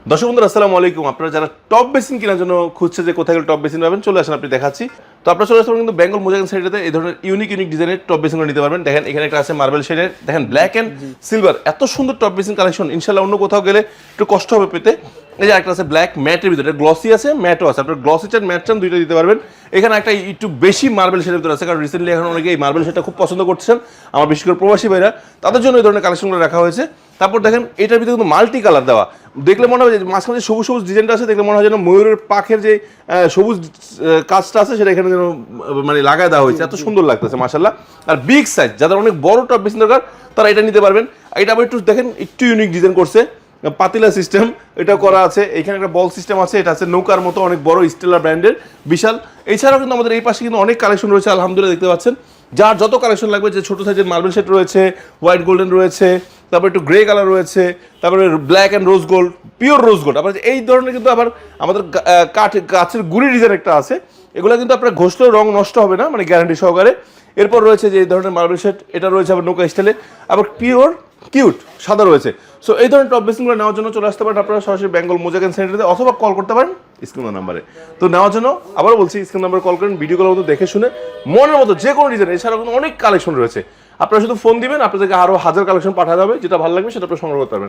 দর্শক বন্ধুরা আসসালামু আলাইকুম। আপনারা যারা টপ বেসিন কেনার জন্য খুঁজছে যে কোথায় গেলে টপ বেসিন পাবেন, চলে আসেন, আপনি দেখাচ্ছি। তো আপনারা চলে আসবেন কিন্তু বেঙ্গল মোজাগান সাইডেতে এই ধরনের ইউনিক ডিজাইনের টপ বেসিনগুলো নিতে পারবেন। দেখেন এখানে একটা আছে মার্বেল শেডের, দেখেন ব্ল্যাক অ্যান্ড সিলভার, এত সুন্দর টপ বেসিন কালেকশন। ইনশাল্লাহ অন্য কোথাও গেলে একটু কষ্ট হবে পেতে। এই যে একটা আছে ব্ল্যাক ম্যাটের ভিতরে, গ্লসি আছে ম্যাটও আছে, আপনার গ্লসি চান ম্যাট চান দুইটা দিতে পারবেন। এখানে একটা একটু বেশি মার্বেল শেডের ভিতরে আছে, কারণ রিসেন্টলি এখন অনেকে এই মার্বেল শেডটা খুব পছন্দ করছেন, আমার বিশেষ করে প্রবাসী ভাইরা, তাদের জন্য এই ধরনের কালেকশনগুলো রাখা হয়েছে। তারপর দেখেন এটার ভিতরে কিন্তু মাল্টি কালার দেওয়া, দেখলে মনে হয় যে মাঝখানে সবুজ সবুজ ডিজাইনটা আছে, দেখলে মনে হয় যেন ময়ূরের পাখের যে সবুজ কাজটা আছে সেটা এখানে যেন মানে লাগায় দেওয়া হয়েছে, এত সুন্দর লাগতেছে মাশাআল্লাহ। আর বিগ সাইজ যাদের অনেক বড় টপ বেসিন দরকার তারা এটা নিতে পারবেন। এটা আবার একটু দেখেন একটু ইউনিক ডিজাইন করছে, পাতিলা সিস্টেম এটা করা আছে, এখানে একটা বল সিস্টেম আছে, এটা আছে নৌকার মতো অনেক বড় স্টেলার ব্র্যান্ডের বিশাল। এছাড়াও কিন্তু আমাদের এই পাশে কিন্তু অনেক কালেকশন রয়েছে আলহামদুলিল্লাহ, দেখতে পাচ্ছেন। যার যত কালেকশন লাগবে, যে ছোটো সাইজের মার্বেল সেট রয়েছে, হোয়াইট গোল্ডেন রয়েছে, তারপর একটু গ্রে কালার রয়েছে, তারপরে black and rose gold, pure rose gold. আবার এই ধরনের কিন্তু আবার আমাদের গাছের গুড়ি ডিজাইন একটা আছে, এগুলো কিন্তু আপনার ঘষলেও রং নষ্ট হবে না, মানে গ্যারান্টি সহকারে। এরপর রয়েছে যে এই ধরনের মার্বেল সেট, এটা রয়েছে আবার নৌকা স্টাইলে, আবার পিওর কিউট সাদা রয়েছে। সো এই ধরনের টপ বেসিনগুলো নেওয়ার জন্য চলে আসতে পারেন আপনারা সরাসরি বেঙ্গল মোজাগান সেন্টারে, অথবা কল করতে পারেন স্ক্রিন নাম্বারে। তো নেওয়ার জন্য আবারও বলছি, স্ক্রিন নাম্বারে কল করেন, ভিডিও কলের মতো দেখে শুনে মনের মতো যে কোনো ডিজাইন। এছাড়াও কিন্তু অনেক কালেকশন রয়েছে, আপনারা শুধু ফোন দিবেন, আপনাদেরকে আরও হাজার কালেকশন পাঠানো হবে, যেটা ভালো লাগবে সেটা আপনারা সংগ্রহ করতে পারবেন।